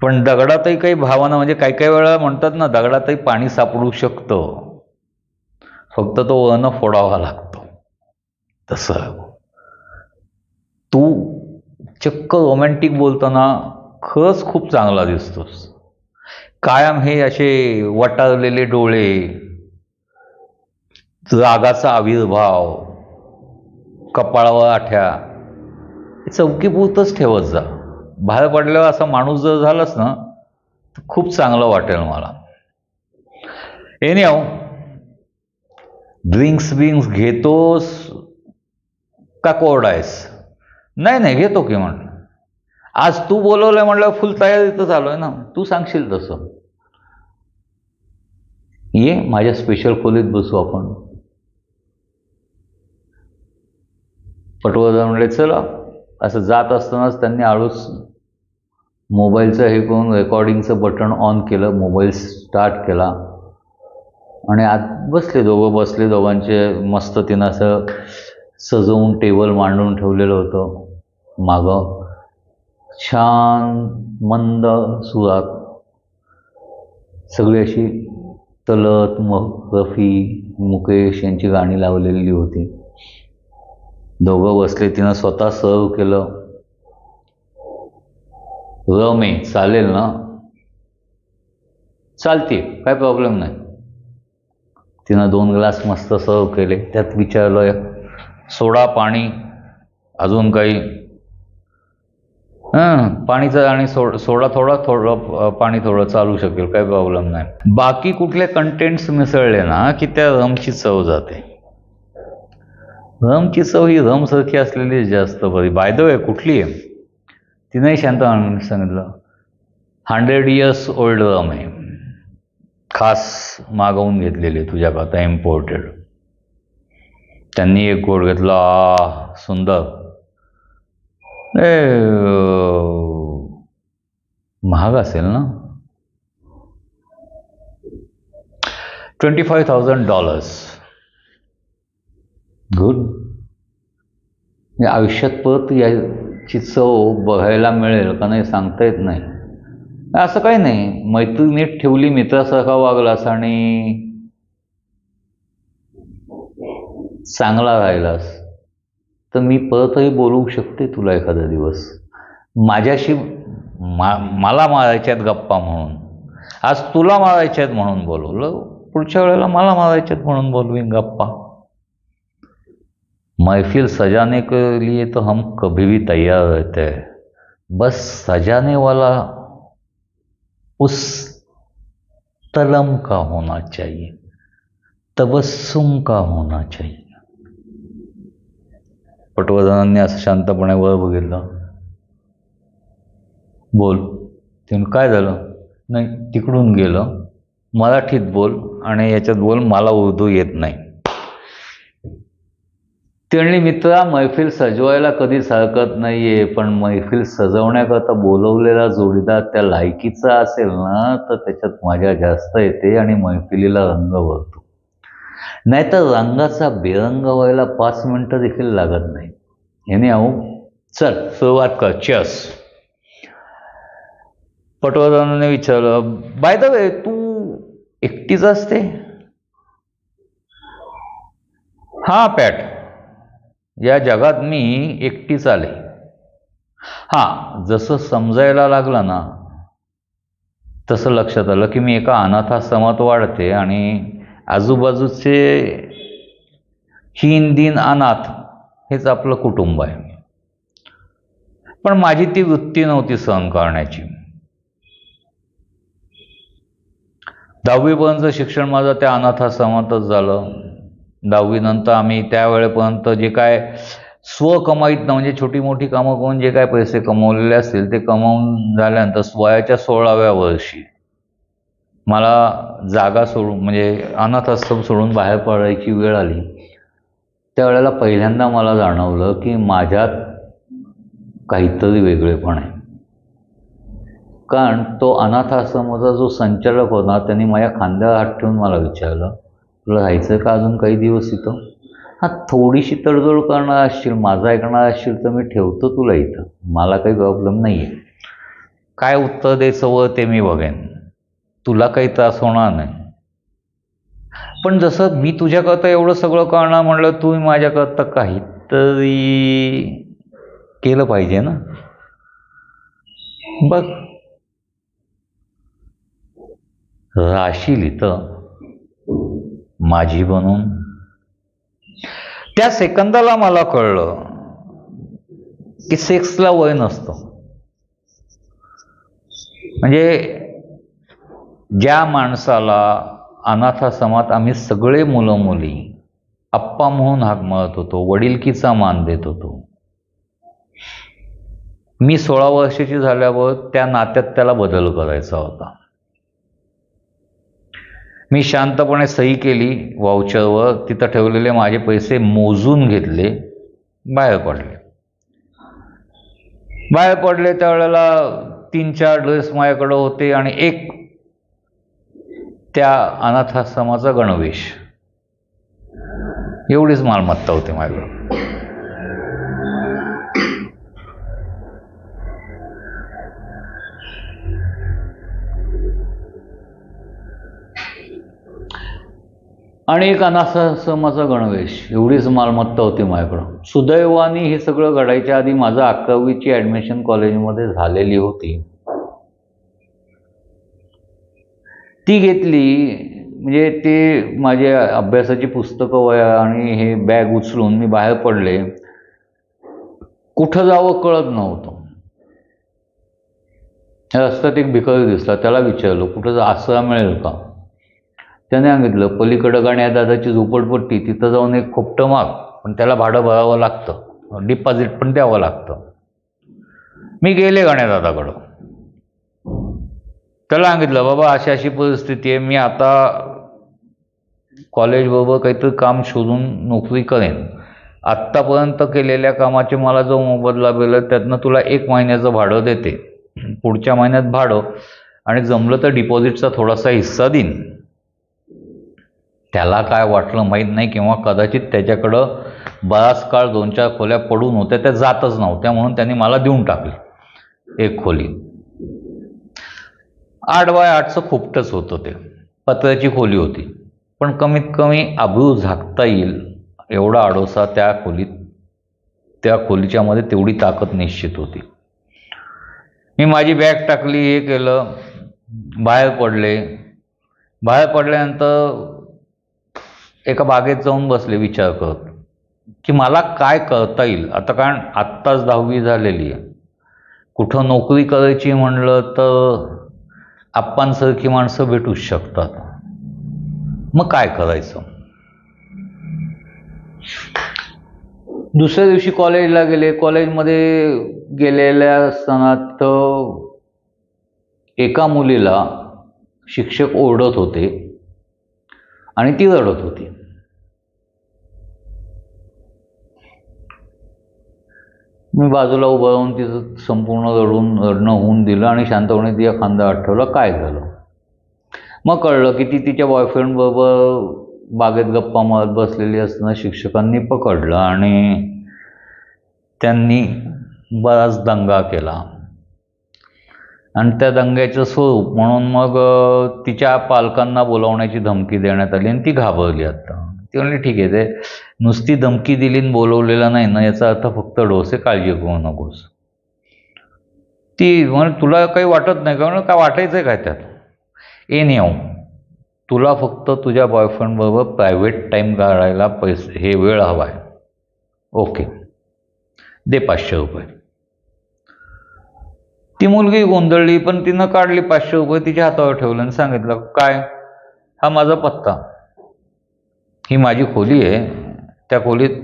पण दगडातही काही भावना, म्हणजे काही काही वेळा म्हणतात ना, दगडातही पाणी सापडू शकतं, फक्त तो अन फोडावा लागतो. तसं तू चक्क रोमॅन्टिक बोलताना खरंच खूप चांगला दिसतोस. कायम हे असे वटारलेले डोळे, रागाचा आविर्भाव, कपाळावर आठ्या, चौकीपुरतंच ठेवत जा. बाहेर पडल्यावर असा माणूस जर झालास ना, तर खूप चांगलं वाटेल मला. एनीहाऊ, ड्रिंक्स घेतोस का कोरडा आहेस? नाही घेतो की म्हटलं. आज तू बोलवलंय म्हटलं, फुल तयारीतच आलोय ना, तू सांगशील तसं. ये माझ्या स्पेशल खोलीत बसू आपण. पटवर्धन म्हणले चला. असं जात असतानाच त्यांनी आळूच मोबाईलचं हे करून रेकॉर्डिंगचं बटन ऑन केलं, मोबाईल स्टार्ट केला आणि आत बसले दोघांचे मस्त. तिनं असं सजवून टेबल मांडून ठेवलेलं होतं मागं, छान मंद सुरात सगळी अशी तलत रफी मुकेश यांची गाणी लावलेली होती. दोघं बसले, तिनं स्वतः सर्व केलं. रमे चालेल ना? चालते, काय प्रॉब्लेम नाही. तिनं 2 ग्लास मस्त सर्व केले. त्यात विचारलं सोडा, पाणी, अजून काही? पाणीचं आणि सोडा थोडं पाणी थोडं चालू शकेल, काही प्रॉब्लेम नाही. बाकी कुठले कंटेंट्स मिसळले ना की त्या रमची चव जाते. रमची चव ही रमसारखी असलेली जास्त बरी. बाय द वे कुठली आहे? तिनंही शांत सांगितलं 100 years ओल्ड रम आहे, खास मागवून घेतलेली तुझ्याकरता, इम्पोर्टेड. त्यांनी एक गोड घेतला, सुंदर. महाग असेल ना? $25,000. गुड. आयुष्यात परत याची चव बघायला मिळेल का नाही सांगता येत नाही. असं काही नाही, मैत्री नीट ठेवली, मित्रासारखा वागलास आणि चांगला राहिलास तर मी परतही बोलवू शकते तुला एखादा दिवस. माझ्याशी मला मारायच्यात गप्पा म्हणून, आज तुला मारायच्यात म्हणून बोलवलं, पुढच्या वेळेला मला मारायच्यात म्हणून बोलवीन गप्पा. महफिल सजाने के लिए तो हम कभी भी तैयार रहते हैं, बस सजाने वाला उस तलम का होना चाहिए, तबस्सुम का होना चाहिए. पटवर्धनांनी असं शांतपणे वर बघितलं. बोल. ते काय झालं? नाही, तिकडून गेलं. मराठीत बोल आणि याच्यात बोल, मला उर्दू येत नाही. त्यांनी मित्रा, मैफिल सजवायला कधीच हरकत नाहीये, पण मैफिल सजवण्याकरता बोलवलेला जोडीदार त्या लायकीचा असेल ना तर त्याच्यात मजा जास्त येते आणि मैफिलीला रंग भरतो. नाहीतर रंगाचा बेरंग व्हायला 5 मिनिटं देखील लागत नाही. एनीहाऊ, चल सुरुवात कर. चीअर्स. पटवर्धनाने विचारलं, बाय द वे तू एकटीच असते? हा पॅट, या जगात मी एकटीच आले. जसं समजायला लागलं ना तसं लक्षात आलं की मी एका अनाथाश्रमात वाढते आणि आजूबाजूचे हीन दीन अनाथ हेच आपलं कुटुंब आहे. पण माझी ती वृत्ती नव्हती सहन करण्याची. 10वीपर्यंत शिक्षण माझं त्या अनाथाश्रमातच झालं. 10वी नंतर आम्ही त्यावेळेपर्यंत जे काय स्वकमाईतनं, म्हणजे छोटी मोठी कामं करून जे काय पैसे कमवलेले असतील ते कमावून झाल्यानंतर वयाच्या 16व्या वर्षी मला जागा सोडून, म्हणजे अनाथाश्रम सोडून बाहेर पडायची वेळ आली. त्यावेळेला पहिल्यांदा मला जाणवलं की माझ्यात काहीतरी वेगळेपण आहे. कारण तो अनाथाश्रमाचा जो संचालक होता त्यांनी माझ्या खांद्यावर हात ठेवून मला विचारलं, तुला राहायचं का अजून काही दिवस इथं? थोडीशी तडजोड करणार असशील, माझं ऐकणार असशील तर मी ठेवतो तुला इथं, मला काही प्रॉब्लेम नाही आहे. काय उत्तर द्यायचं व ते मी बघेन, तुला काही त्रास होणार नाही. पण जसं मी तुझ्याकरता एवढं सगळं करणार म्हणलं, तू माझ्याकरता काहीतरी केलं पाहिजे ना. बघ, राशील इथं माझी बनून. त्या सेकंदाला मला कळलं की सेक्सला वय नसतं. म्हणजे ज्या माणसाला अनाथाश्रमात आम्ही सगळे मुलं मुली आप्पा म्हणून हाक मारत होतो, वडिलकीचा मान देत होतो, मी 16 वर्षाची झाल्यावर त्या नात्यात त्याला बदल करायचा होता. मी शांतपणे सही केली वाउचरवर, तिथं ठेवलेले माझे पैसे मोजून घेतले, बाहेर पडले. त्यावेळेला 3-4 ड्रेस माझ्याकडं होते आणि एक त्या अनाथाश्रमाचा गणवेश. एवढीच मालमत्ता होती माझ्याकडं. आणि एक अनाथाश्रमाचा गणवेश, एवढीच मालमत्ता होती माझ्याकडं. सुदैवाने हे सगळं घडायच्या आधी माझं 11वीची ॲडमिशन कॉलेजमध्ये झालेली होती. ती घेतली म्हणजे ते माझे अभ्यासाची पुस्तकं वया आणि हे बॅग उचलून मी बाहेर पडले. कुठं जावं कळत नव्हतं. रस्त्यात एक भिकारी दिसला, त्याला विचारलं कुठं आसरा मिळेल का. त्याने सांगितलं पलीकडं गण्या दादाची झोपडपट्टी, तिथं जाऊन एक खोपटं माग, पण त्याला भाडं भरावं लागतं, डिपॉझिट पण द्यावं लागतं. मी गेले गण्या दादाकडं, त्याला सांगितलं बाबा अशी अशी परिस्थिती आहे, मी आता कॉलेजबरोबर काहीतरी काम शोधून नोकरी करेन, आत्तापर्यंत केलेल्या कामाचे मला जो मोबदला मिळेल त्यातनं तुला 1 महिन्याचं भाडं देते, पुढच्या महिन्यात भाडं आणि जमलं तर डिपॉझिटचा थोडासा हिस्सा देईन. त्याला काय वाटलं माहीत नाही, किंवा कदाचित त्याच्याकडं बराच काळ 2-4 खोल्या पडून होत्या, त्या जातच नव्हत्या, म्हणून त्यांनी मला देऊन टाकली एक खोली. 8x8चं खोपटंच होतं ते, पत्र्याची खोली होती, पण कमीत कमी अब्रू झाकता येईल एवढा आडोसा त्या खोलीच्या मध्ये तेवढी ताकद निश्चित होती. मी माझी बॅग टाकली, हे केलं, बाहेर पडल्यानंतर एका बागेत जाऊन बसले विचार करत की मला काय करता येईल आता. कारण आत्ताच 10वी झालेली आहे, कुठं नोकरी करायची म्हणलं तर आप्पांसारखी माणसं भेटूच शकतात, मग काय करायचं. दुसऱ्या दिवशी कॉलेजला गेले. कॉलेजमध्ये गेलेल्या असताना तर एका मुलीला शिक्षक ओरडत होते आणि ती रडत होती. मी बाजूला उभं राहून तिचं संपूर्ण रडणं होऊन दिलं आणि शांतपणे तिच्या खांद्यावर ठेवलं, काय झालं. मग कळलं की ती तिच्या बॉयफ्रेंड बरोबर बागेत गप्पा मारत बसलेली असताना शिक्षकांनी पकडलं आणि त्यांनी बराच दंगा केला. आणि त्या दंग्याचं स्वरूप म्हणून मग तिच्या पालकांना बोलावण्याची धमकी देण्यात आली आणि ती घाबरली. आता ती म्हणली ठीक आहे, ते नुसती धमकी दिली आणि बोलवलेलं नाही ना, याचा अर्थ फक्त डोसे, काळजी करू नकोस. ती म्हणे तुला काही वाटत नाही का. म्हणून काय वाटायचं काय त्यात. एनिहाऊ तुला फक्त तुझ्या बॉयफ्रेंड बरोबर प्रायव्हेट टाईम काढायला पैसे, हे वेळ हवा आहे, ओके दे 500 रुपये. ती मुलगी गोंधळली, पण तिनं काढली 500 रुपये, तिच्या हातावर ठेवलं आणि सांगितलं काय, हा माझा पत्ता, ही माझी खोली आहे, त्या खोलीत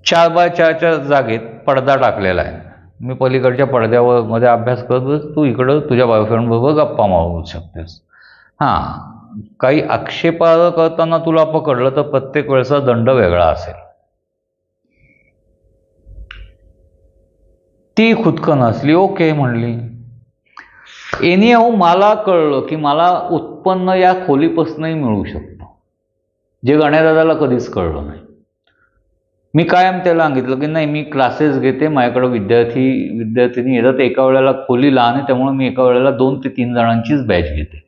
4x4च्या जागेत पडदा टाकलेला आहे, मी पलीकडच्या पडद्यावर मध्ये अभ्यास करतो, तू इकडं तुझ्या बॉयफ्रेंड बरोबर गप्पा मारू शकतेस. हां, काही आक्षेपार्ह करताना तुला पकडलं तर प्रत्येक वेळेचा दंड वेगळा असेल. ती खुदकन हसली, ओके म्हणली. एनिहाऊ मला कळलं की मला उत्पन्न या खोलीपासूनही मिळू शकतं, जे गण्यादादाला कधीच कळलं नाही. मी कायम त्याला सांगितलं की नाही, मी क्लासेस घेते, माझ्याकडे विद्यार्थी विद्यार्थिनी येतात, एका वेळेला खोली लहान आहे त्यामुळे मी एका वेळेला 2 ते 3 जणांचीच बॅच घेते.